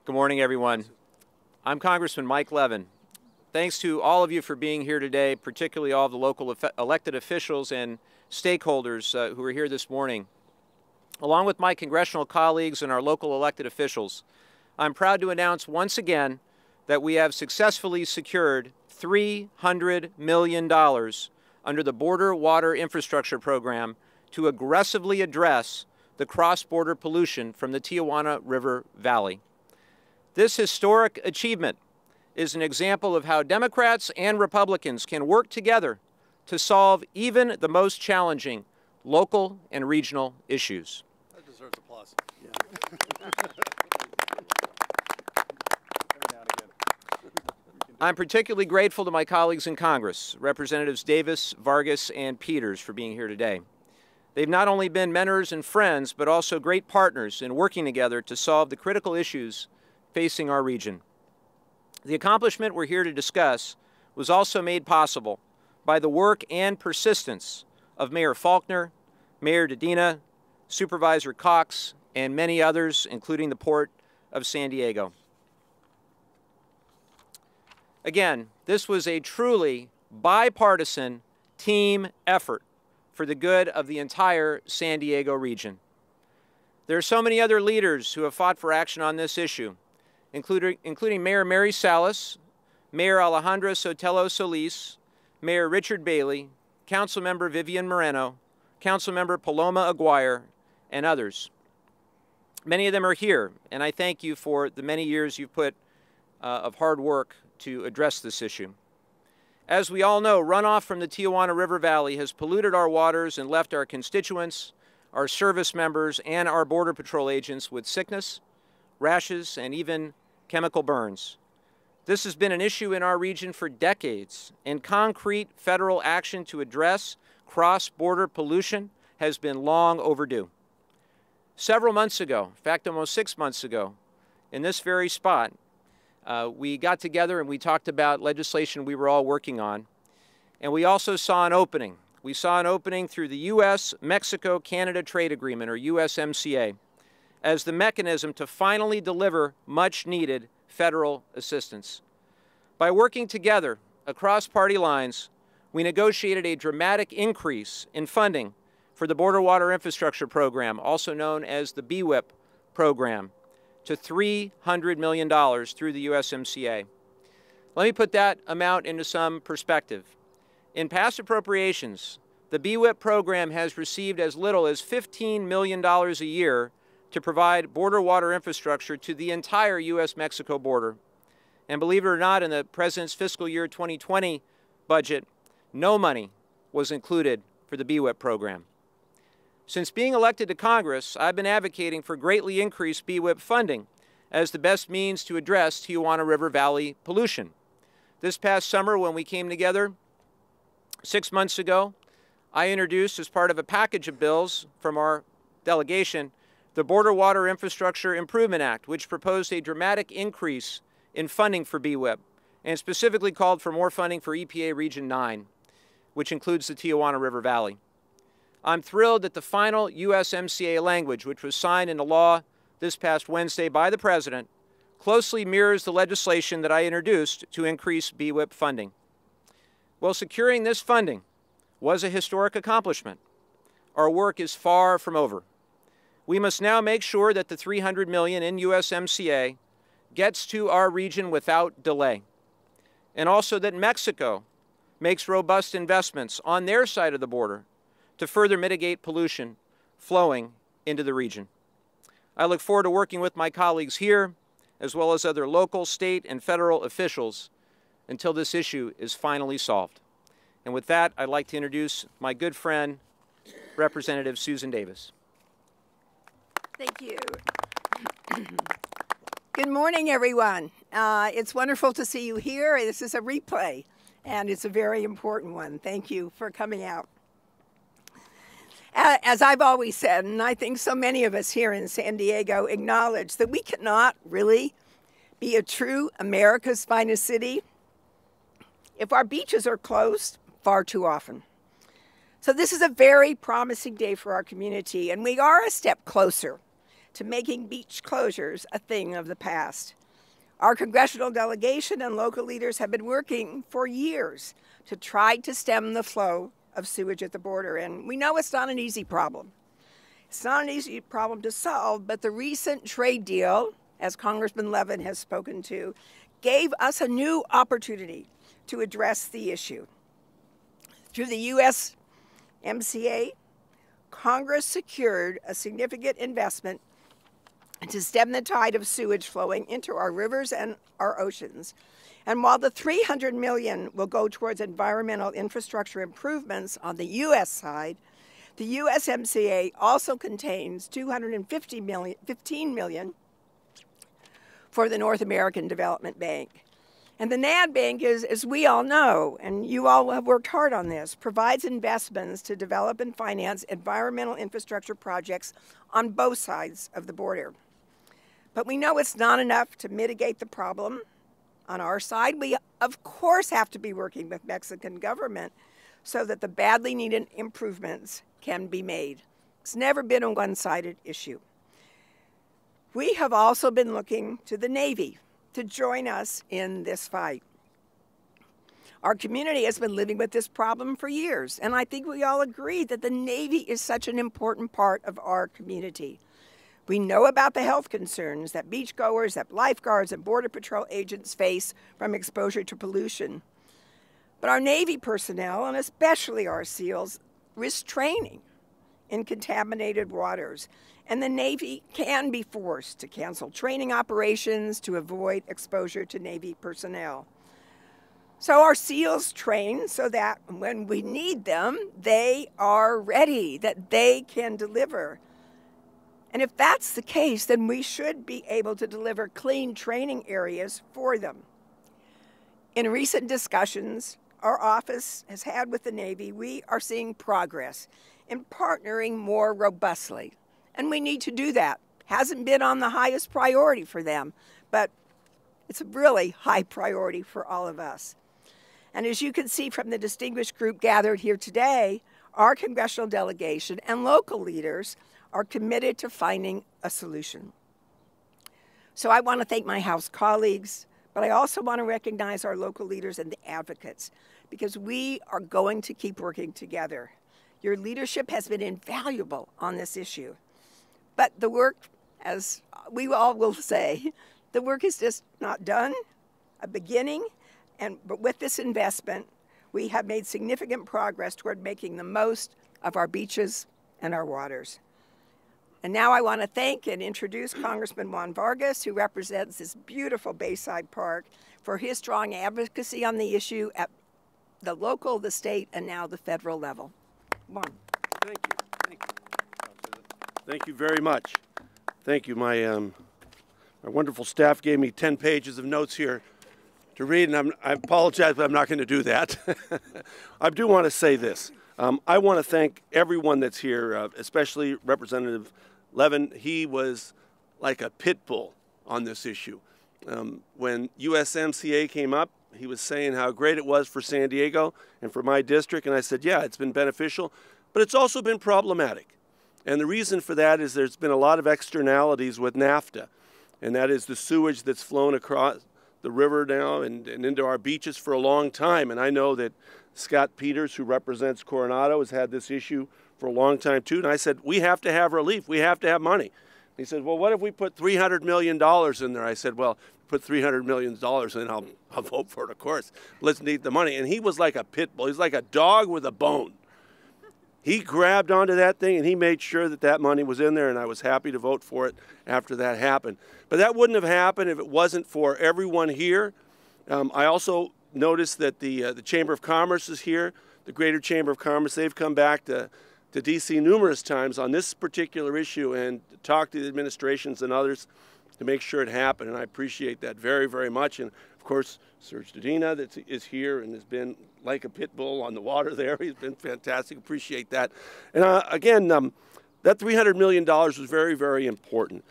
Good morning, everyone. I'm Congressman Mike Levin. Thanks to all of you for being here today, particularly all of the local elected officials and stakeholders who are here this morning. Along with my congressional colleagues and our local elected officials, I'm proud to announce once again that we have successfully secured $300 million under the Border Water Infrastructure Program to aggressively address the cross-border pollution from the Tijuana River Valley. This historic achievement is an example of how Democrats and Republicans can work together to solve even the most challenging local and regional issues. That deserves applause. Yeah. I'm particularly grateful to my colleagues in Congress, Representatives Davis, Vargas, and Peters, for being here today. They've not only been mentors and friends, but also great partners in working together to solve the critical issues facing our region. The accomplishment we're here to discuss was also made possible by the work and persistence of Mayor Faulconer, Mayor Dedina, Supervisor Cox, and many others, including the Port of San Diego. Again, this was a truly bipartisan team effort for the good of the entire San Diego region. There are so many other leaders who have fought for action on this issue, including Mayor Mary Salas, Mayor Alejandra Sotelo Solis, Mayor Richard Bailey, Councilmember Vivian Moreno, Councilmember Paloma Aguirre, and others. Many of them are here, and I thank you for the many years you've put of hard work to address this issue. As we all know, runoff from the Tijuana River Valley has polluted our waters and left our constituents, our service members, and our Border Patrol agents with sickness, rashes, and even chemical burns. This has been an issue in our region for decades, and concrete federal action to address cross-border pollution has been long overdue. Several months ago, in fact, almost 6 months ago, in this very spot, we got together and we talked about legislation we were all working on, and we also saw an opening. We saw an opening through the U.S.-Mexico-Canada Trade Agreement, or USMCA, as the mechanism to finally deliver much-needed federal assistance. By working together across party lines, we negotiated a dramatic increase in funding for the Border Water Infrastructure Program, also known as the BWIP program, to $300 million through the USMCA. Let me put that amount into some perspective. In past appropriations, the BWIP program has received as little as $15 million a year to provide border water infrastructure to the entire U.S.-Mexico border. And believe it or not, in the President's fiscal year 2020 budget, no money was included for the BWIP program. Since being elected to Congress, I've been advocating for greatly increased BWIP funding as the best means to address Tijuana River Valley pollution. This past summer, when we came together 6 months ago, I introduced, as part of a package of bills from our delegation, the Border Water Infrastructure Improvement Act, which proposed a dramatic increase in funding for BWIP, and specifically called for more funding for EPA Region 9, which includes the Tijuana River Valley. I'm thrilled that the final USMCA language, which was signed into law this past Wednesday by the President, closely mirrors the legislation that I introduced to increase BWIP funding. While securing this funding was a historic accomplishment, our work is far from over. We must now make sure that the $300 million in USMCA gets to our region without delay, and also that Mexico makes robust investments on their side of the border to further mitigate pollution flowing into the region. I look forward to working with my colleagues here, as well as other local, state, and federal officials until this issue is finally solved. And with that, I'd like to introduce my good friend, Representative Susan Davis. Thank you. Good morning, everyone. It's wonderful to see you here. This is a replay, and it's a very important one. Thank you for coming out. As I've always said, and I think so many of us here in San Diego acknowledge that we cannot really be a true America's finest city if our beaches are closed far too often. So this is a very promising day for our community, and we are a step closer to making beach closures a thing of the past. Our congressional delegation and local leaders have been working for years to try to stem the flow of sewage at the border, and we know it's not an easy problem. It's not an easy problem to solve, but the recent trade deal, as Congressman Levin has spoken to, gave us a new opportunity to address the issue. Through the USMCA, Congress secured a significant investment to stem the tide of sewage flowing into our rivers and our oceans. And while the $300 million will go towards environmental infrastructure improvements on the U.S. side, the USMCA also contains $15 million for the North American Development Bank. And the NAD Bank is, as we all know, and you all have worked hard on this, provides investments to develop and finance environmental infrastructure projects on both sides of the border. But we know it's not enough to mitigate the problem. On our side, we of course have to be working with Mexican government so that the badly needed improvements can be made. It's never been a one-sided issue. We have also been looking to the Navy to join us in this fight. Our community has been living with this problem for years, and I think we all agree that the Navy is such an important part of our community. We know about the health concerns that beachgoers, that lifeguards, and Border Patrol agents face from exposure to pollution. But our Navy personnel, and especially our SEALs, risk training in contaminated waters. And the Navy can be forced to cancel training operations to avoid exposure to Navy personnel. So our SEALs train so that when we need them, they are ready, that they can deliver. And if that's the case, then we should be able to deliver clean training areas for them. In recent discussions our office has had with the Navy, we are seeing progress in partnering more robustly. And we need to do that. Hasn't been on the highest priority for them, but it's a really high priority for all of us. And as you can see from the distinguished group gathered here today, our congressional delegation and local leaders are committed to finding a solution. So I want to thank my House colleagues, but I also want to recognize our local leaders and the advocates, because we are going to keep working together. Your leadership has been invaluable on this issue. But the work, as we all will say, the work is just not done, a beginning, but with this investment, we have made significant progress toward making the most of our beaches and our waters. And now I want to thank and introduce Congressman Juan Vargas, who represents this beautiful Bayside Park, for his strong advocacy on the issue at the local, the state, and now the federal level. Juan. Thank you. Thank you. Thank you very much. Thank you. My wonderful staff gave me 10 pages of notes here to read, and I apologize, but I'm not going to do that. I do want to say this. I want to thank everyone that's here, especially Representative Levin. He was like a pit bull on this issue. When USMCA came up, he was saying how great it was for San Diego and for my district, and I said, yeah, it's been beneficial, but it's also been problematic. And the reason for that is there's been a lot of externalities with NAFTA, and that is the sewage that's flown across the river now and into our beaches for a long time. And I know that Scott Peters, who represents Coronado, has had this issue for a long time too. And I said, we have to have relief. We have to have money. He said, well, what if we put $300 million in there? I said, well, put $300 million in, I'll vote for it, of course. Let's need the money. And he was like a pit bull. He's like a dog with a bone. He grabbed onto that thing and he made sure that that money was in there, and I was happy to vote for it after that happened. But that wouldn't have happened if it wasn't for everyone here. I also noticed that the Chamber of Commerce is here, the Greater Chamber of Commerce. They've come back to D.C. numerous times on this particular issue and talked to the administrations and others to make sure it happened, and I appreciate that very, very much. And of course, Serge Dedina that is here and has been like a pit bull on the water there. He's been fantastic. Appreciate that. And again, that $300 million was very, very important.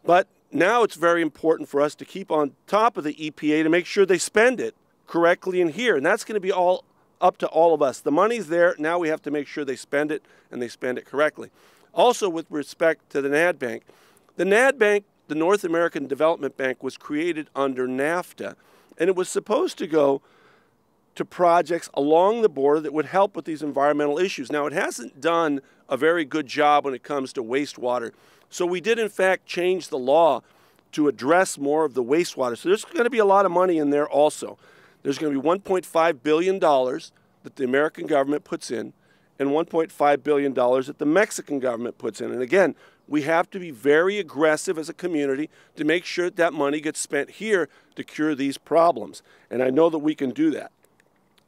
But now it's very important for us to keep on top of the EPA to make sure they spend it correctly in here. And that's going to be all up to all of us. The money's there. Now we have to make sure they spend it and they spend it correctly. Also, with respect to the NAD Bank, the NAD Bank, the North American Development Bank, was created under NAFTA, and it was supposed to go to projects along the border that would help with these environmental issues. Now, it hasn't done a very good job when it comes to wastewater. So we did, in fact, change the law to address more of the wastewater. So there's going to be a lot of money in there also. There's going to be $1.5 billion that the American government puts in and $1.5 billion that the Mexican government puts in. And again, we have to be very aggressive as a community to make sure that that money gets spent here to cure these problems. And I know that we can do that.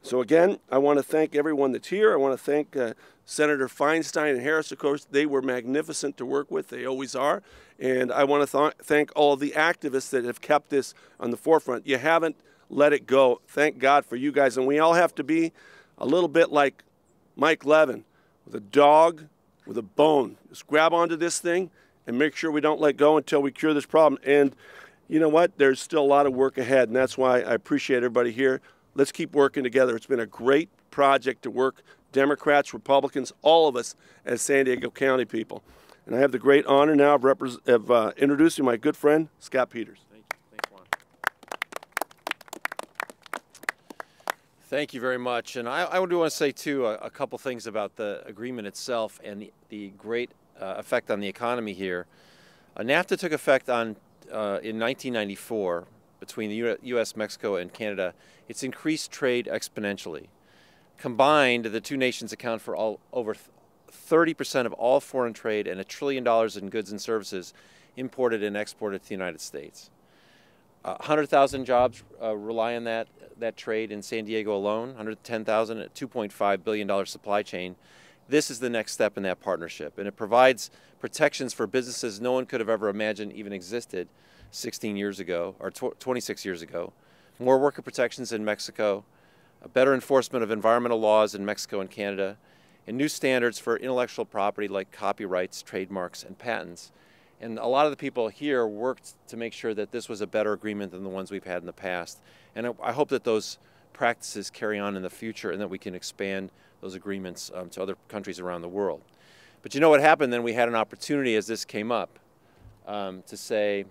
So again, I want to thank everyone that's here. I want to thank Senator Feinstein and Harris, of course. They were magnificent to work with. They always are. And I want to thank all of the activists that have kept this on the forefront. You haven't let it go. Thank God for you guys. And we all have to be a little bit like Mike Levin, with a dog with a bone. Just grab onto this thing and make sure we don't let go until we cure this problem. And you know what? There's still a lot of work ahead, and that's why I appreciate everybody here. Let's keep working together. It's been a great project to work, Democrats, Republicans, all of us as San Diego County people. And I have the great honor now of introducing my good friend, Scott Peters. Thank you. Thanks, Juan. Thank you very much. And I do want to say, too, a couple things about the agreement itself and the great effect on the economy here. NAFTA took effect in 1994 between the U.S., Mexico, and Canada. It's increased trade exponentially. Combined, the two nations account for over 30% of all foreign trade and $1 trillion in goods and services imported and exported to the United States. 100,000 jobs rely on that trade in San Diego alone, 110,000 at $2.5 billion supply chain. This is the next step in that partnership, and it provides protections for businesses no one could have ever imagined even existed 16 years ago, or 26 years ago. More worker protections in Mexico, a better enforcement of environmental laws in Mexico and Canada, and new standards for intellectual property like copyrights, trademarks, and patents. And a lot of the people here worked to make sure that this was a better agreement than the ones we've had in the past. And I hope that those practices carry on in the future and that we can expand those agreements to other countries around the world. But you know what happened then? We had an opportunity as this came up to say,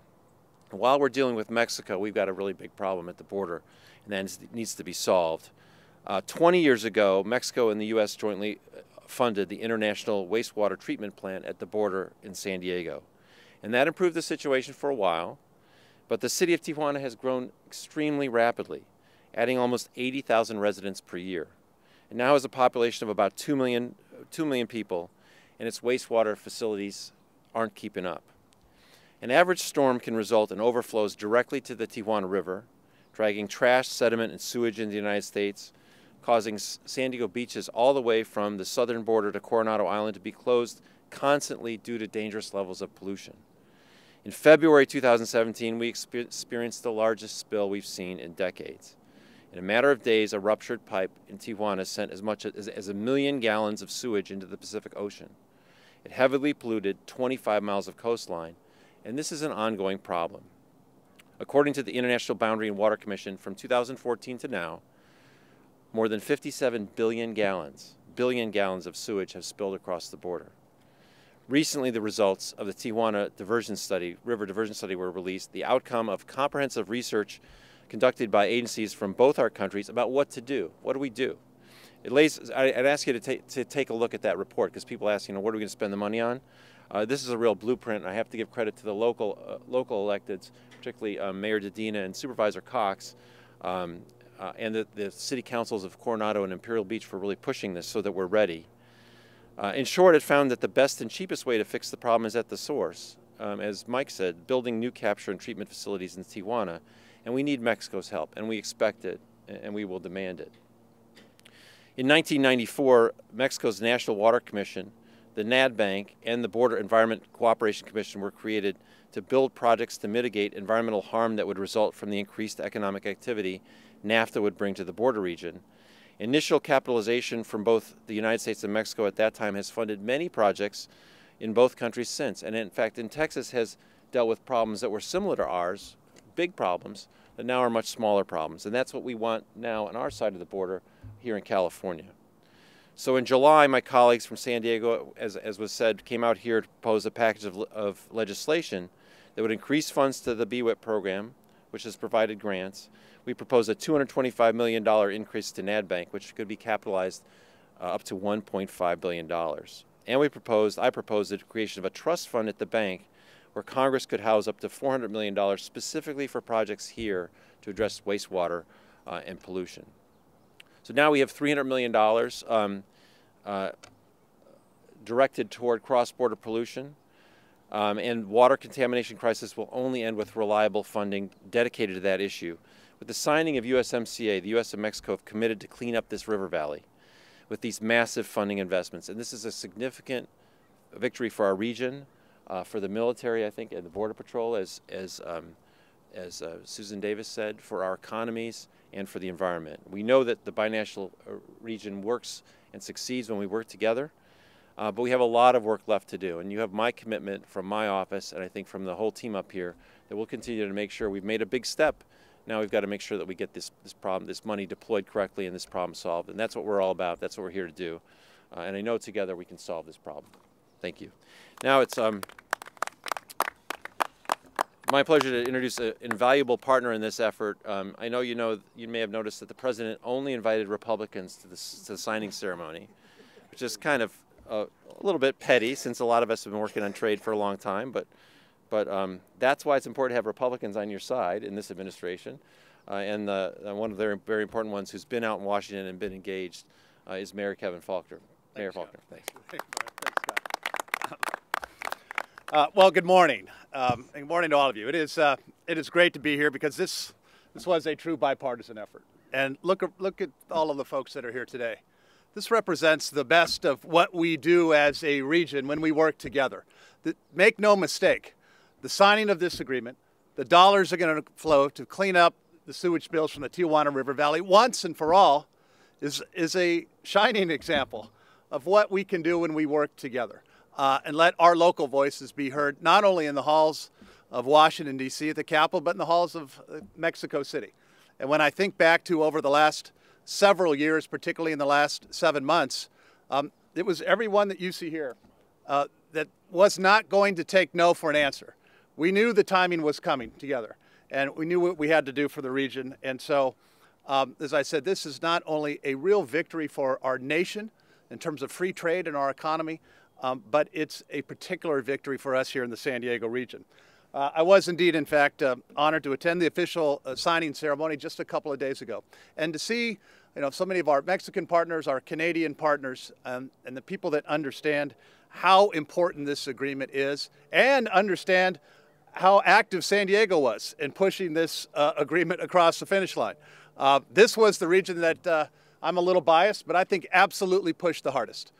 while we're dealing with Mexico, we've got a really big problem at the border, and that needs to be solved. 20 years ago, Mexico and the U.S. jointly funded the International Wastewater Treatment Plant at the border in San Diego. And that improved the situation for a while, but the city of Tijuana has grown extremely rapidly, adding almost 80,000 residents per year. It now has a population of about 2 million people, and its wastewater facilities aren't keeping up. An average storm can result in overflows directly to the Tijuana River, dragging trash, sediment, and sewage into the United States, causing San Diego beaches all the way from the southern border to Coronado Island to be closed constantly due to dangerous levels of pollution. In February 2017, we experienced the largest spill we've seen in decades. In a matter of days, a ruptured pipe in Tijuana sent as much as 1 million gallons of sewage into the Pacific Ocean. It heavily polluted 25 miles of coastline, and this is an ongoing problem. According to the International Boundary and Water Commission, from 2014 to now, more than 57 billion gallons of sewage have spilled across the border. Recently, the results of the Tijuana River Diversion Study were released, the outcome of comprehensive research conducted by agencies from both our countries about what to do. What do we do? I'd ask you to take a look at that report, because people ask, what are we going to spend the money on? This is a real blueprint, and I have to give credit to the local electeds, particularly Mayor Dedina and Supervisor Cox, and the city councils of Coronado and Imperial Beach for really pushing this so that we're ready. In short, it found that the best and cheapest way to fix the problem is at the source. As Mike said, building new capture and treatment facilities in Tijuana, and we need Mexico's help, and we expect it, and we will demand it. In 1994, Mexico's National Water Commission, the NAD Bank, and the Border Environment Cooperation Commission were created to build projects to mitigate environmental harm that would result from the increased economic activity NAFTA would bring to the border region. Initial capitalization from both the United States and Mexico at that time has funded many projects in both countries since, and in fact in Texas has dealt with problems that were similar to ours, big problems, that now are much smaller problems. And that's what we want now on our side of the border here in California. So in July, my colleagues from San Diego, as was said, came out here to propose a package of legislation that would increase funds to the BWIP program, which has provided grants. We proposed a $225 million increase to NADBank, which could be capitalized up to $1.5 billion. And I proposed the creation of a trust fund at the bank where Congress could house up to $400 million specifically for projects here to address wastewater and pollution. So now we have $300 million directed toward cross-border pollution, and water contamination crisis will only end with reliable funding dedicated to that issue. With the signing of USMCA, the U.S. and Mexico have committed to clean up this river valley with these massive funding investments, and this is a significant victory for our region, for the military, I think, and the Border Patrol, as Susan Davis said, for our economies and for the environment. We know that the binational region works and succeeds when we work together, but we have a lot of work left to do. And you have my commitment from my office, and I think from the whole team up here, that we'll continue to make sure we've made a big step. Now we've got to make sure that we get this money deployed correctly and this problem solved. And that's what we're all about. That's what we're here to do. And I know together we can solve this problem. Thank you. Now it's my pleasure to introduce an invaluable partner in this effort. I know you may have noticed that the President only invited Republicans to the signing ceremony, which is kind of a little bit petty since a lot of us have been working on trade for a long time, but that's why it's important to have Republicans on your side in this administration. And one of the very important ones who's been out in Washington and been engaged is Mayor Kevin Faulconer. Mayor Faulconer, thanks. Thanks, Scott. Well, good morning. Good morning to all of you. It is great to be here because this was a true bipartisan effort. And look at all of the folks that are here today. This represents the best of what we do as a region when we work together. Make no mistake, the signing of this agreement, the dollars are going to flow to clean up the sewage spills from the Tijuana River Valley once and for all is a shining example of what we can do when we work together. And let our local voices be heard, not only in the halls of Washington, D.C. at the Capitol, but in the halls of Mexico City. And when I think back to over the last several years, particularly in the last 7 months, it was everyone that you see here that was not going to take no for an answer. We knew the timing was coming together, and we knew what we had to do for the region. And so, as I said, this is not only a real victory for our nation in terms of free trade and our economy, but it's a particular victory for us here in the San Diego region. I was indeed, in fact, honored to attend the official signing ceremony just a couple of days ago, and to see, so many of our Mexican partners, our Canadian partners, and the people that understand how important this agreement is, and understand how active San Diego was in pushing this agreement across the finish line. This was the region that I'm a little biased, but I think absolutely pushed the hardest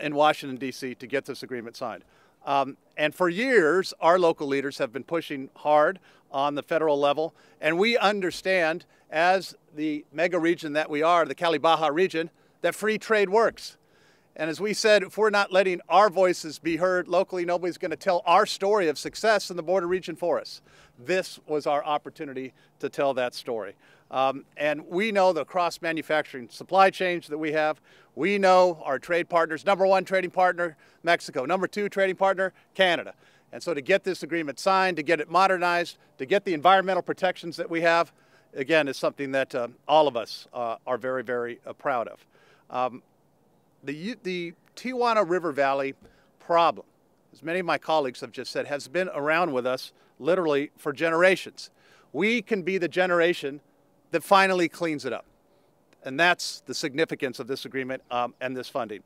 in Washington, D.C. to get this agreement signed. And for years, our local leaders have been pushing hard on the federal level, and we understand, as the mega region that we are, the Cali-Baja region, that free trade works. And as we said, if we're not letting our voices be heard locally, nobody's going to tell our story of success in the border region for us. This was our opportunity to tell that story. And we know the cross-manufacturing supply chains that we have. We know our trade partners. Number one trading partner, Mexico. Number two trading partner, Canada. And so to get this agreement signed, to get it modernized, to get the environmental protections that we have, again, is something that all of us are very, very proud of. The Tijuana River Valley problem, as many of my colleagues have just said, has been around with us literally for generations. We can be the generation that finally cleans it up. And that's the significance of this agreement and this funding.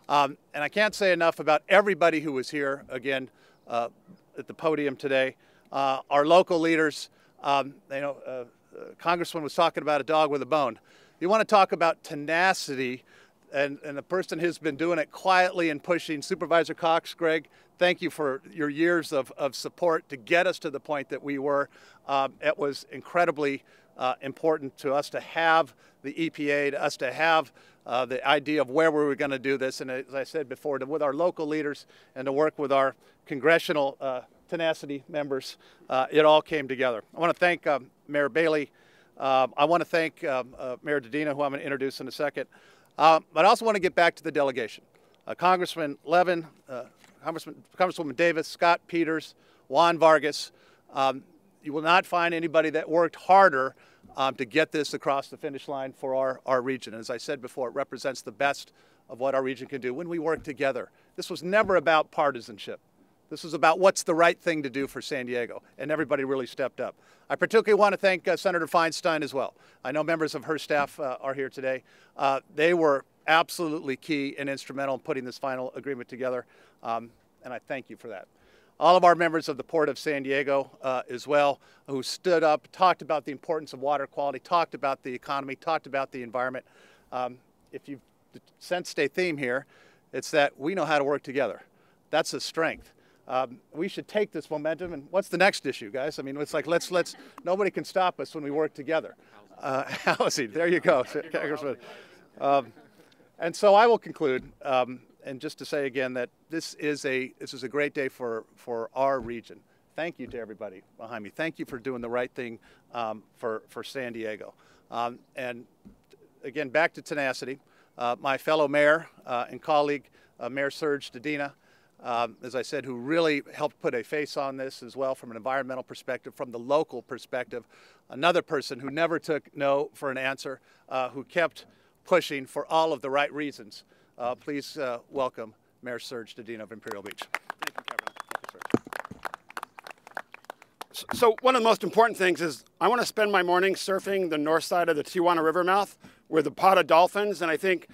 And I can't say enough about everybody who was here, again, at the podium today. Our local leaders, Congressman was talking about a dog with a bone. You want to talk about tenacity, and the person who's been doing it quietly and pushing, Supervisor Cox, Greg, thank you for your years of support to get us to the point that we were. It was incredibly important to us to have the EPA, to us to have the idea of where we were going to do this. And as I said before, with our local leaders and to work with our congressional tenacity members, it all came together. I want to thank Mayor Bailey. I want to thank Mayor Dedina, who I'm going to introduce in a second. But I also want to get back to the delegation. Congressman Levin, Congresswoman Davis, Scott Peters, Juan Vargas. You will not find anybody that worked harder to get this across the finish line for our region. And as I said before, it represents the best of what our region can do when we work together. This was never about partisanship. This was about what's the right thing to do for San Diego, and everybody really stepped up. I particularly want to thank Senator Feinstein as well. I know members of her staff are here today. They were absolutely key and instrumental in putting this final agreement together, and I thank you for that. All of our members of the Port of San Diego as well, who stood up, talked about the importance of water quality, talked about the economy, talked about the environment. If you sensed a theme here, it's that we know how to work together. That's a strength. We should take this momentum, and what's the next issue, guys? I mean, it's like, let's nobody can stop us when we work together. Housing, there you go. And so I will conclude, and just to say again that this is a great day for our region. Thank you to everybody behind me. Thank you for doing the right thing for San Diego. And again, back to tenacity. My fellow mayor and colleague, Mayor Serge Dedina, as I said, who really helped put a face on this as well from an environmental perspective, from the local perspective. Another person who never took no for an answer, who kept pushing for all of the right reasons. Please welcome Mayor Serge Dedina of Imperial Beach. Thank you, Kevin. Thank you, Serge. So one of the most important things is I want to spend my morning surfing the north side of the Tijuana River mouth with a pod of dolphins. And I think,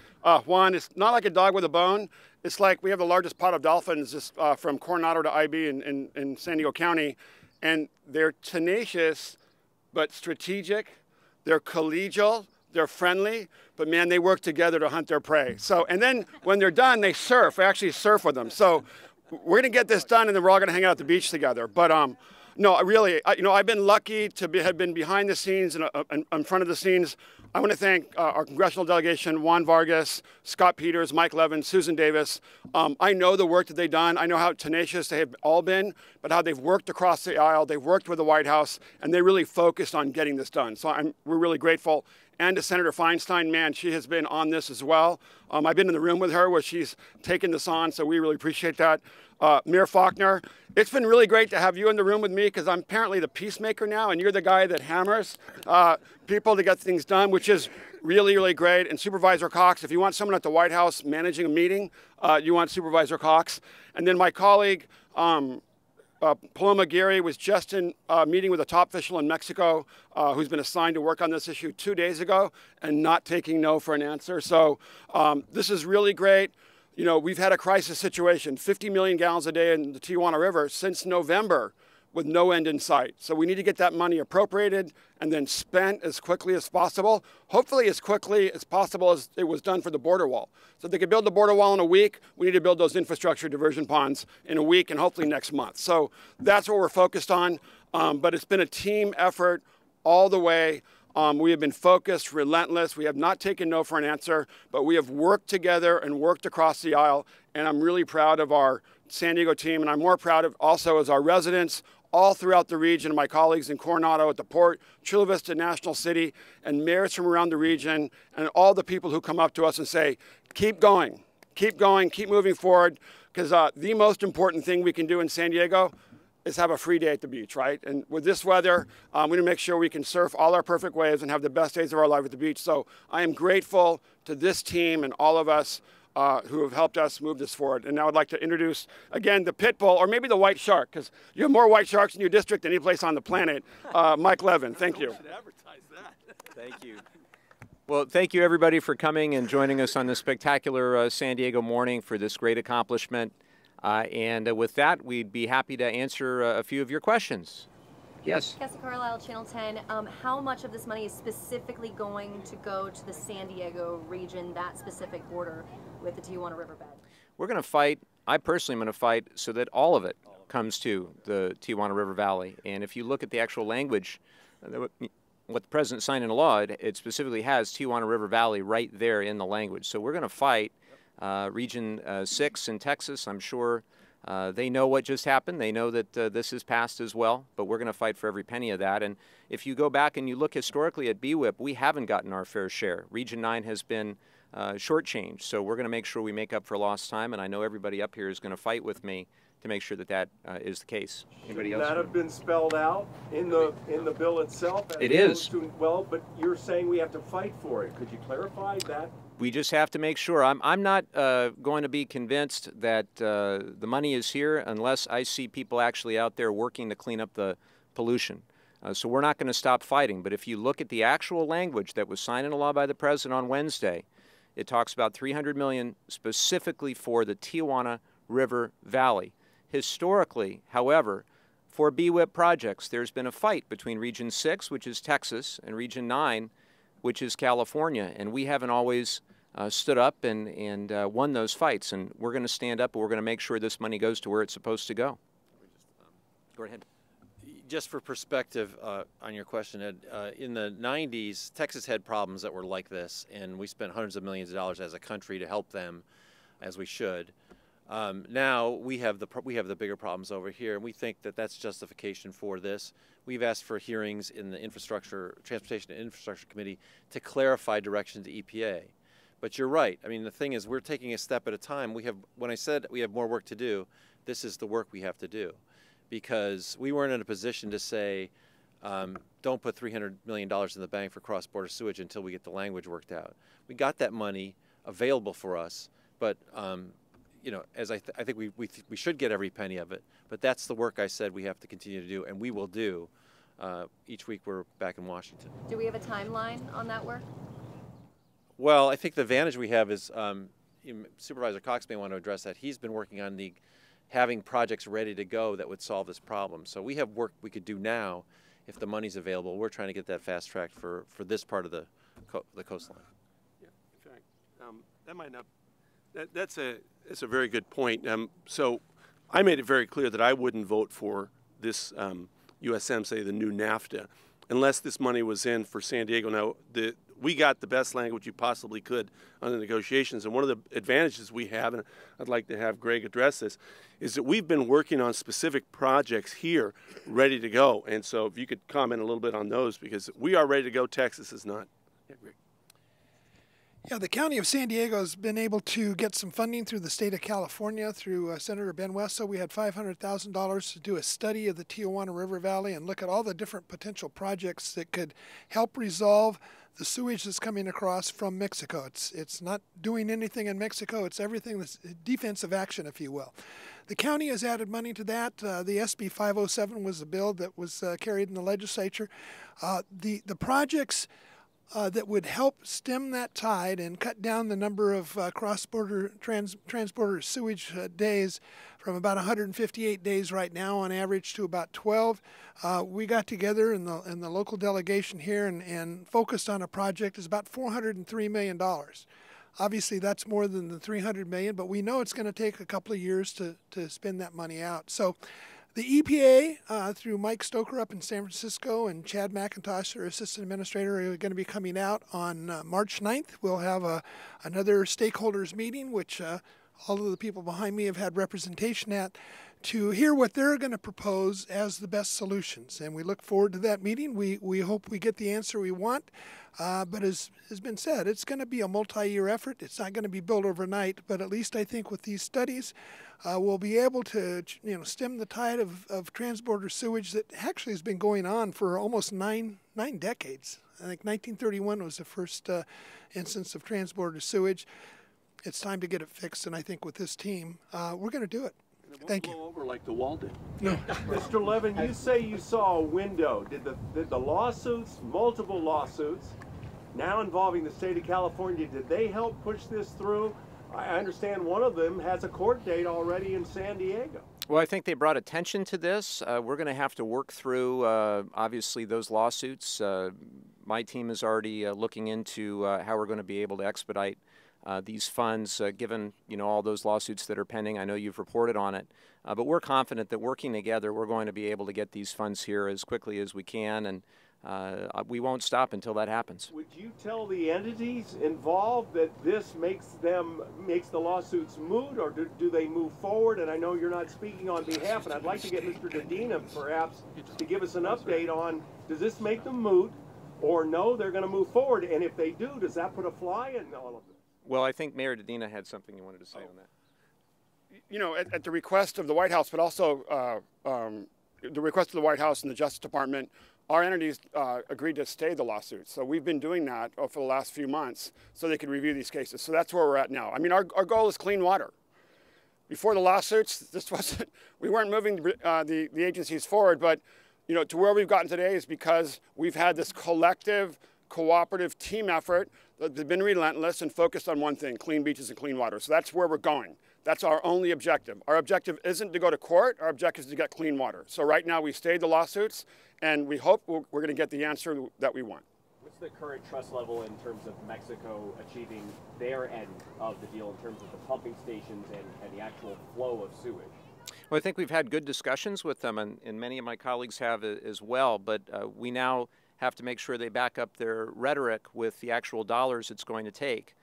Juan, it's not like a dog with a bone. It's like we have the largest pod of dolphins just from Coronado to IB in San Diego County. And they're tenacious, but strategic. They're collegial. They're friendly. But, man, they work together to hunt their prey. So, and then when they're done, they surf. I actually surf with them. So we're going to get this done, and then we're all going to hang out at the beach together. But, no, really, I've been lucky to have been behind the scenes and in front of the scenes. I want to thank our congressional delegation, Juan Vargas, Scott Peters, Mike Levin, Susan Davis. I know the work that they've done. I know how tenacious they have all been, but how they've worked across the aisle. They've worked with the White House, and they really focused on getting this done. So we're really grateful. And to Senator Feinstein, man, she has been on this as well. I've been in the room with her where she's taken this on, so we really appreciate that. Mayor Faulconer, it's been really great to have you in the room with me because I'm apparently the peacemaker now, and you're the guy that hammers people to get things done, which is really, really great. And Supervisor Cox, if you want someone at the White House managing a meeting, you want Supervisor Cox. And then my colleague, Paloma Geary, was just in a meeting with a top official in Mexico who's been assigned to work on this issue 2 days ago and not taking no for an answer. So this is really great. You know, we've had a crisis situation, 50 million gallons a day in the Tijuana River since November with no end in sight. So we need to get that money appropriated and then spent as quickly as possible, hopefully as quickly as possible as it was done for the border wall. So if they could build the border wall in a week, we need to build those infrastructure diversion ponds in a week and hopefully next month. So that's what we're focused on. But it's been a team effort all the way. We have been focused, relentless. We have not taken no for an answer, but we have worked together and worked across the aisle. And I'm really proud of our San Diego team, and I'm more proud of also as our residents all throughout the region, my colleagues in Coronado at the port, Chula Vista National City, and mayors from around the region, and all the people who come up to us and say, keep going, keep moving forward, because the most important thing we can do in San Diego is have a free day at the beach, right? And with this weather, we need to make sure we can surf all our perfect waves and have the best days of our life at the beach. So I am grateful to this team and all of us who have helped us move this forward. And now I'd like to introduce, again, the pit bull, or maybe the white shark, because you have more white sharks in your district than any place on the planet, Mike Levin. Thank you. Thank you. Well, thank you, everybody, for coming and joining us on this spectacular San Diego morning for this great accomplishment. And with that, we'd be happy to answer a few of your questions. Yes. Cassie Carlisle, Channel 10. How much of this money is specifically going to go to the San Diego region, that specific border with the Tijuana Riverbed? We're going to fight. I personally am going to fight so that all of it comes to the Tijuana River Valley. And if you look at the actual language, what the president signed into law, it specifically has Tijuana River Valley right there in the language. So we're going to fight Region 6 in Texas. I'm sure they know what just happened. They know that this is passed as well, but we're going to fight for every penny of that. And if you go back and you look historically at BWIP, we haven't gotten our fair share. Region 9 has been shortchanged. So we're going to make sure we make up for lost time, and I know everybody up here is going to fight with me to make sure that that is the case. Anybody else? That have been spelled out in the bill itself? It is. Well, but you're saying we have to fight for it. Could you clarify that? We just have to make sure. I'm not going to be convinced that the money is here unless I see people actually out there working to clean up the pollution. So we're not going to stop fighting. But if you look at the actual language that was signed into law by the President on Wednesday, it talks about $300 million specifically for the Tijuana River Valley. Historically, however, for BWIP projects, there's been a fight between Region 6, which is Texas, and Region 9, which is California, and we haven't always stood up and won those fights, and we're going to stand up and we're going to make sure this money goes to where it's supposed to go. Go ahead. Just for perspective on your question, Ed, in the 90s, Texas had problems that were like this, and we spent hundreds of millions of dollars as a country to help them, as we should. Now we have the bigger problems over here, and we think that that's justification for this. We've asked for hearings in the Transportation and Infrastructure Committee to clarify direction to EPA. But you're right. I mean, the thing is, we're taking a step at a time. When I said we have more work to do, this is the work we have to do, because we weren't in a position to say, don't put $300 million in the bank for cross-border sewage until we get the language worked out. We got that money available for us, but you know, as I think we should get every penny of it, but that's the work I said we have to continue to do, and we will do. Each week we're back in Washington. Do we have a timeline on that work? Well, I think the advantage we have is Supervisor Cox may want to address that. He's been working on having projects ready to go that would solve this problem. So we have work we could do now if the money's available. We're trying to get that fast-tracked for this part of the coastline. Yeah, in fact, that might not. That's a very good point. So I made it very clear that I wouldn't vote for this USMCA, the new NAFTA, unless this money was in for San Diego. Now, we got the best language you possibly could on the negotiations, and one of the advantages we have, and I'd like to have Greg address this, is that we've been working on specific projects here ready to go. And so if you could comment a little bit on those, because we are ready to go, Texas is not. Yeah, Greg. Yeah, the County of San Diego has been able to get some funding through the state of California through Senator Ben West. So we had $500,000 to do a study of the Tijuana River Valley and look at all the different potential projects that could help resolve the sewage that's coming across from Mexico. It's not doing anything in Mexico. It's everything that's defensive action, if you will. The county has added money to that. The SB 507 was a bill that was carried in the legislature. The projects that would help stem that tide and cut down the number of cross-border transborder sewage days from about 158 days right now on average to about 12. We got together in the local delegation here and focused on a project that's about $403 million. Obviously, that's more than the $300 million, but we know it's going to take a couple of years to spend that money out. So the EPA, through Mike Stoker up in San Francisco and Chad McIntosh, their assistant administrator, are going to be coming out on March 9th. We'll have another stakeholders meeting, which all of the people behind me have had representation at, to hear what they're going to propose as the best solutions. And we look forward to that meeting. We hope we get the answer we want. But as has been said, it's going to be a multi-year effort. It's not going to be built overnight, but at least I think with these studies, we'll be able to stem the tide of transborder sewage that actually has been going on for almost nine decades. I think 1931 was the first instance of transborder sewage. It's time to get it fixed, and I think with this team, we're going to do it. Thank you. Blow over like the wall did. No. Mr. Levin, you say you saw a window. Did the lawsuits, multiple lawsuits, now involving the state of California, did they help push this through? I understand one of them has a court date already in San Diego. Well, I think they brought attention to this. We're going to have to work through, obviously, those lawsuits. My team is already looking into how we're going to be able to expedite these funds, given all those lawsuits that are pending. I know you've reported on it, but we're confident that working together, we're going to be able to get these funds here as quickly as we can, and we won't stop until that happens. Would you tell the entities involved that this makes the lawsuits moot, or do they move forward? And I know you're not speaking on behalf, and I'd like to get Mr. Dedina perhaps to give us an update on, does this make them moot, or no, they're going to move forward? And if they do, does that put a fly in all of this? Well, I think Mayor Dedina had something you wanted to say on that. You know, at the request of the White House, but also the request of the White House and the Justice Department, our entities agreed to stay the lawsuits. So we've been doing that for the last few months so they could review these cases. So that's where we're at now. I mean, our goal is clean water. Before the lawsuits, this wasn't, we weren't moving the agencies forward, but you know, to where we've gotten today is because we've had this collective, cooperative team effort that's been relentless and focused on one thing: clean beaches and clean water. So that's where we're going. That's our only objective. Our objective isn't to go to court. Our objective is to get clean water. So right now we stayed the lawsuits, and we hope we're going to get the answer that we want. What's the current trust level in terms of Mexico achieving their end of the deal in terms of the pumping stations and the actual flow of sewage? Well, I think we've had good discussions with them, and many of my colleagues have as well, but we now have to make sure they back up their rhetoric with the actual dollars it's going to take,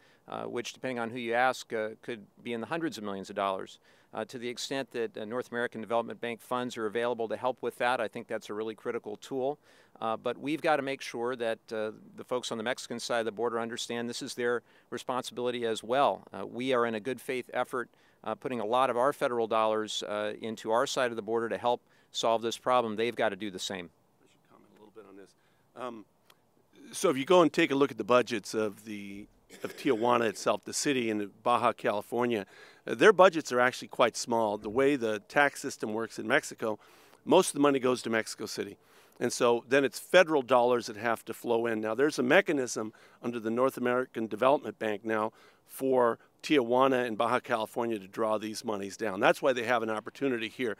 which, depending on who you ask, could be in the hundreds of millions of dollars. To the extent that North American Development Bank funds are available to help with that, I think that's a really critical tool. But we've got to make sure that the folks on the Mexican side of the border understand this is their responsibility as well. We are in a good faith effort putting a lot of our federal dollars into our side of the border to help solve this problem. They've got to do the same. I should comment a little bit on this. So if you go and take a look at the budgets of Tijuana itself, the city in Baja California, their budgets are actually quite small. The way the tax system works in Mexico, most of the money goes to Mexico City. And so then it's federal dollars that have to flow in. Now there's a mechanism under the North American Development Bank now for Tijuana and Baja California to draw these monies down. That's why they have an opportunity here.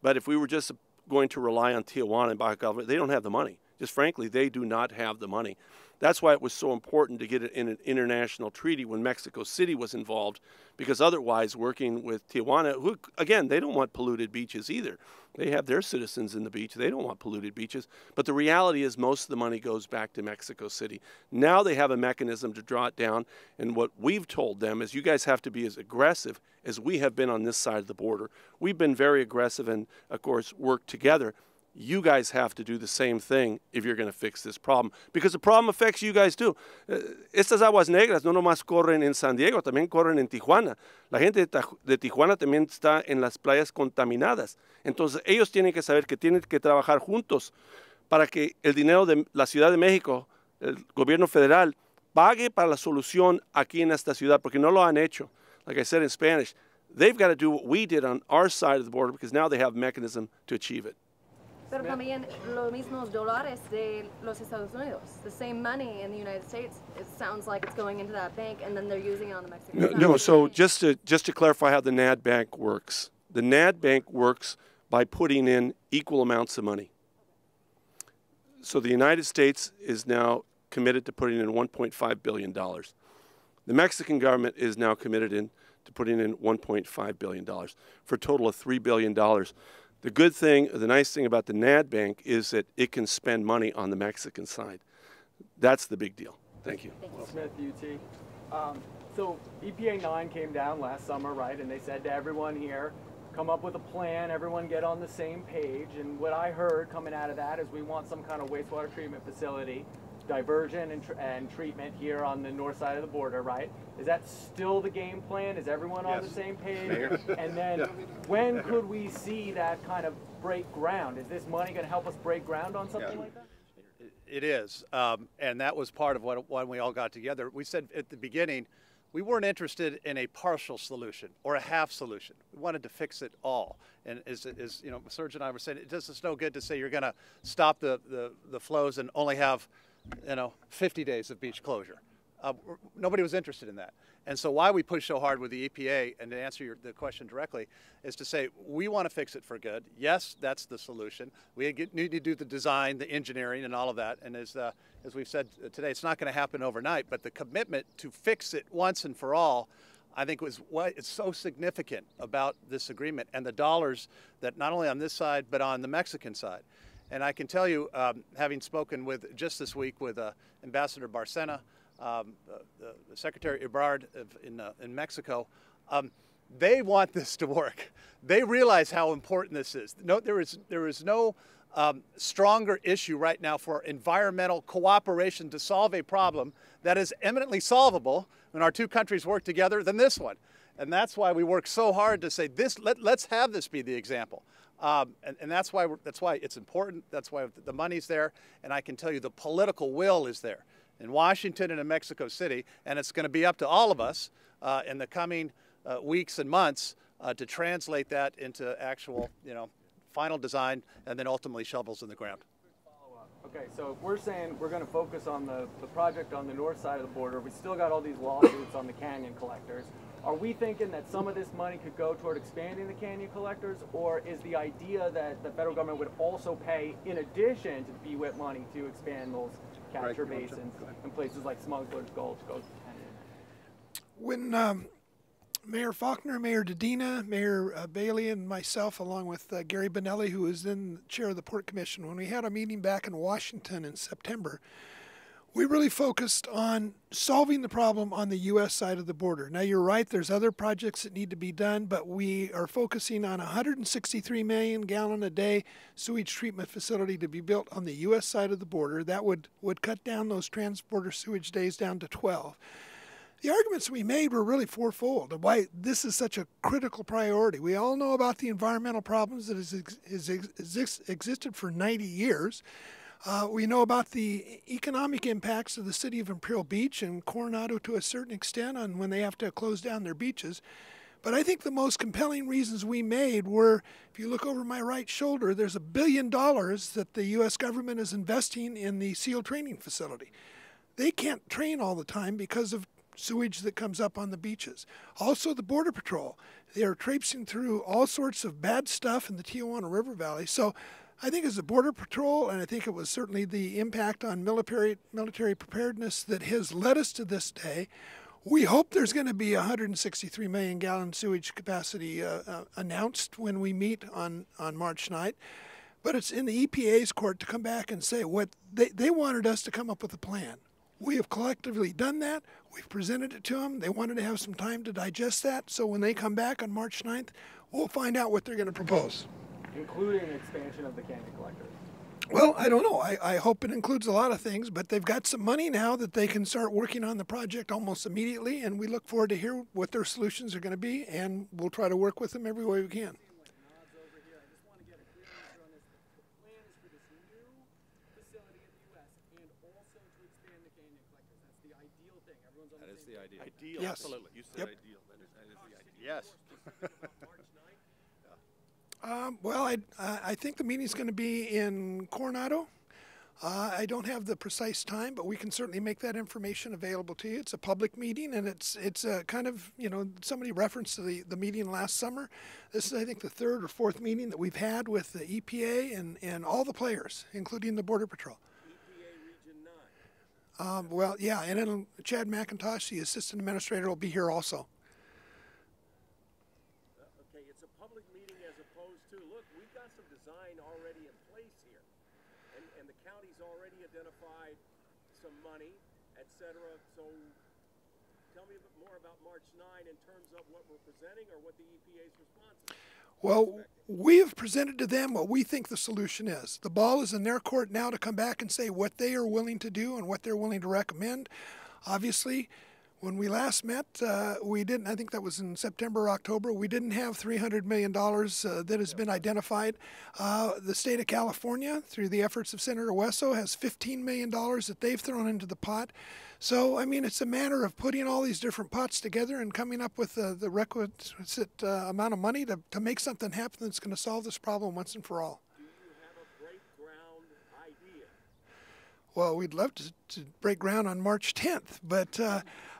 But if we were just going to rely on Tijuana and Baja California, they don't have the money. Just frankly, they do not have the money. That's why it was so important to get it in an international treaty when Mexico City was involved, because otherwise working with Tijuana, who, again, they don't want polluted beaches either. They have their citizens in the beach. They don't want polluted beaches. But the reality is most of the money goes back to Mexico City. Now they have a mechanism to draw it down, and what we've told them is you guys have to be as aggressive as we have been on this side of the border. We've been very aggressive and, of course, worked together. You guys have to do the same thing if you're going to fix this problem, because the problem affects you guys too. Estas aguas negras no nomás corren en San Diego, también corren en Tijuana. La gente de Tijuana también está en las playas contaminadas. Entonces ellos tienen que saber que tienen que trabajar juntos para que el dinero de la Ciudad de México, el gobierno federal, pague para la solución aquí en esta ciudad, porque no lo han hecho. Like I said in Spanish, they've got to do what we did on our side of the border, because now they have a mechanism to achieve it. Pero también los mismos dólares de los Estados Unidos, the same money in the United States. It sounds like it's going into that bank, and then they're using it on the Mexican side. No. So just to clarify how the NAD Bank works, the NAD Bank works by putting in equal amounts of money. So the United States is now committed to putting in $1.5 billion. The Mexican government is now committed to putting in $1.5 billion for a total of $3 billion. The good thing, the nice thing about the NAD Bank is that it can spend money on the Mexican side. That's the big deal. Thank you. Smith, UT. So EPA 9 came down last summer, right, and they said to everyone here, come up with a plan, everyone get on the same page. And what I heard coming out of that is we want some kind of wastewater treatment facility, diversion and treatment here on the north side of the border, right? Is that still the game plan? Is everyone on the same page? And then when could we see that kind of break ground? Is this money going to help us break ground on something like that? It is, and that was part of when we all got together. We said at the beginning, we weren't interested in a partial solution or a half solution. We wanted to fix it all. And as you know, Serge and I were saying, it does us no good to say you're going to stop the flows and only have 50 days of beach closure. Nobody was interested in that. And so why we push so hard with the EPA, and to answer the question directly, is to say we want to fix it for good. Yes, that's the solution. We need to do the design, the engineering, and all of that. And as we've said today, it's not going to happen overnight, but the commitment to fix it once and for all, I think, was what is so significant about this agreement and the dollars that not only on this side, but on the Mexican side. And I can tell you, having spoken with just this week with Ambassador Barcena, the Secretary Ebrard in Mexico, They want this to work. They realize how important this is. No, there is no stronger issue right now for environmental cooperation to solve a problem that is eminently solvable when our two countries work together than this one. And that's why we work so hard to say this. Let's have this be the example. And that's why it's important. That's why the money's there. And I can tell you the political will is there in Washington and in Mexico City. And it's going to be up to all of us in the coming weeks and months to translate that into actual, final design and then ultimately shovels in the ground. Okay, so if we're saying we're going to focus on the project on the north side of the border, we still got all these lawsuits on the canyon collectors. Are we thinking that some of this money could go toward expanding the canyon collectors, or is the idea that the federal government would also pay, in addition to the BWIP money, to expand those capture basins in places like Smuggler's Gulch, Ghost Canyon? When Mayor Faulconer, Mayor Dedina, Mayor Bailey, and myself, along with Gary Bonelli, who is then chair of the Port Commission, when we had a meeting back in Washington in September, we really focused on solving the problem on the U.S. side of the border. Now, you're right, there's other projects that need to be done, but we are focusing on a 163 million gallon a day sewage treatment facility to be built on the U.S. side of the border. That would cut down those trans-border sewage days down to 12. The arguments we made were really fourfold of why this is such a critical priority. We all know about the environmental problems that has existed for 90 years. We know about the economic impacts of the city of Imperial Beach and Coronado to a certain extent on when they have to close down their beaches. But I think the most compelling reasons we made were, if you look over my right shoulder, there's $1 billion that the U.S. government is investing in the SEAL training facility. They can't train all the time because of sewage that comes up on the beaches. Also, the Border Patrol. They are traipsing through all sorts of bad stuff in the Tijuana River Valley. So I think as the Border Patrol, and I think it was certainly the impact on military preparedness that has led us to this day, we hope there's going to be 163 million gallon sewage capacity announced when we meet on March 9th. But it's in the EPA's court to come back and say what they wanted us to come up with a plan. We have collectively done that. We've presented it to them. They wanted to have some time to digest that. So when they come back on March 9th, we'll find out what they're going to propose. Including expansion of the canyon collectors. Well, I don't know. I hope it includes a lot of things, but they've got some money now that they can start working on the project almost immediately, and we look forward to hear what their solutions are going to be, and we'll try to work with them every way we can. Ideal, yes. Absolutely. You said yep. ideal. That is the ideal. Yes. Well, I think the meeting's going to be in Coronado. I don't have the precise time, but we can certainly make that information available to you. It's a public meeting, and it's kind of, somebody referenced the meeting last summer. This is, I think, the third or fourth meeting that we've had with the EPA and all the players, including the Border Patrol. Well, yeah, and then Chad McIntosh, the assistant administrator, will be here also. Okay, it's a public meeting as opposed to, look, we've got some design already in place here, and the county's already identified some money, et cetera. So tell me a bit more about March 9 in terms of what we're presenting or what the EPA's response is. Well, we have presented to them what we think the solution is. The ball is in their court now to come back and say what they are willing to do and what they're willing to recommend. Obviously, when we last met, we didn't, I think that was in September or October, we didn't have $300 million that has been identified. The state of California, through the efforts of Senator Wesso, has $15 million that they've thrown into the pot. So, I mean, it's a matter of putting all these different pots together and coming up with the requisite amount of money to make something happen that's going to solve this problem once and for all. Do you have a break ground idea? Well, we'd love to break ground on March 10th, but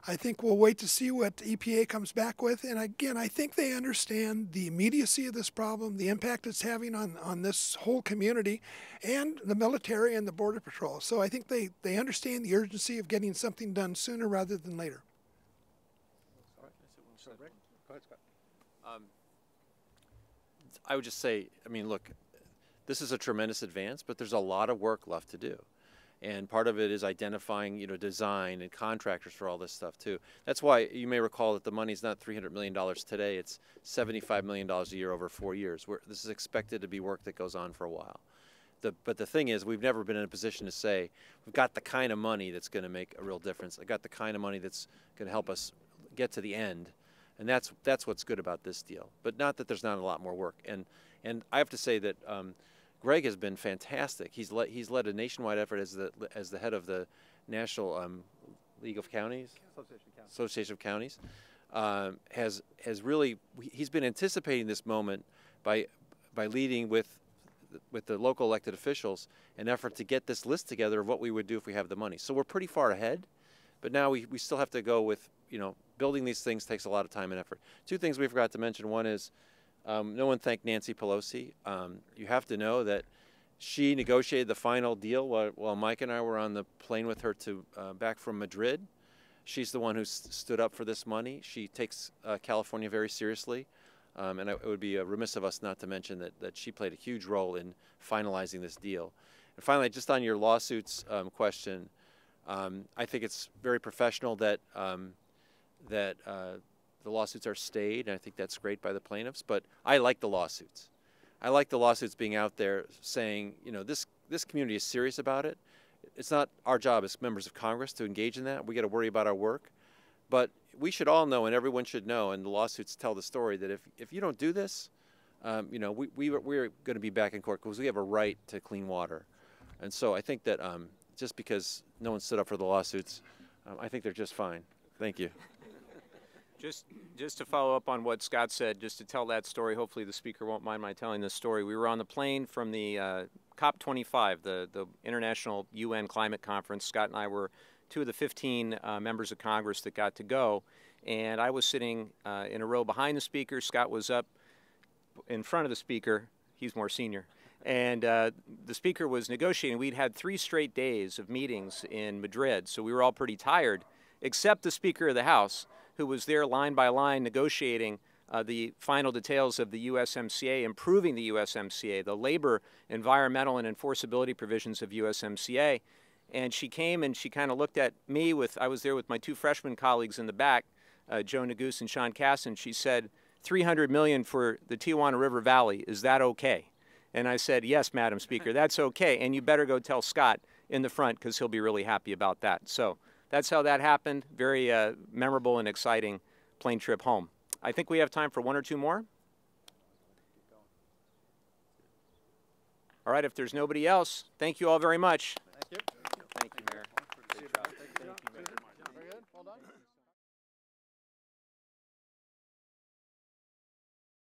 I think we'll wait to see what EPA comes back with. And again, I think they understand the immediacy of this problem, the impact it's having on this whole community, and the military and the Border Patrol. So I think they understand the urgency of getting something done sooner rather than later. I would just say, I mean, look, this is a tremendous advance, but there's a lot of work left to do. And part of it is identifying, design and contractors for all this stuff too. That's why you may recall that the money's not $300 million today. It's $75 million a year over 4 years. This is expected to be work that goes on for a while. But the thing is, we've never been in a position to say, we've got the kind of money that's going to make a real difference. I've got the kind of money that's going to help us get to the end. And that's what's good about this deal. But not that there's not a lot more work. And I have to say that Greg has been fantastic. He's led a nationwide effort as the head of the National League of Counties, Association of Counties. Has really, he's been anticipating this moment by leading with the local elected officials an effort to get this list together of what we would do if we have the money. So we're pretty far ahead, but now we still have to go with, building these things takes a lot of time and effort. Two things we forgot to mention. One is, no one thanked Nancy Pelosi. You have to know that she negotiated the final deal while Mike and I were on the plane with her back from Madrid. She's the one who stood up for this money. She takes California very seriously, and it would be remiss of us not to mention that she played a huge role in finalizing this deal. And finally, just on your lawsuits question, I think it's very professional that the lawsuits are stayed, and I think that's great by the plaintiffs, but I like the lawsuits. I like the lawsuits being out there saying, this community is serious about it. It's not our job as members of Congress to engage in that. We got to worry about our work. But we should all know, and everyone should know, and the lawsuits tell the story, that if you don't do this, we're going to be back in court because we have a right to clean water. And so I think that just because no one stood up for the lawsuits, I think they're just fine. Thank you. Just to follow up on what Scott said, just to tell that story, hopefully the speaker won't mind my telling this story. We were on the plane from the COP25, the International UN Climate Conference. Scott and I were two of the 15 members of Congress that got to go, and I was sitting in a row behind the speaker. Scott was up in front of the speaker. He's more senior. And the speaker was negotiating. We'd had 3 straight days of meetings in Madrid, so we were all pretty tired, except the Speaker of the House, who was there line by line negotiating the final details of the USMCA, improving the USMCA, the labor, environmental, and enforceability provisions of USMCA. And she came and she kind of looked at me I was there with my 2 freshman colleagues in the back, Joe Neguse and Sean Casson. She said, $300 million for the Tijuana River Valley, is that okay? And I said, yes, Madam Speaker, that's okay. And you better go tell Scott in the front because he'll be really happy about that. So that's how that happened. Very memorable and exciting plane trip home. I think we have time for 1 or 2 more. All right, if there's nobody else, thank you all very much.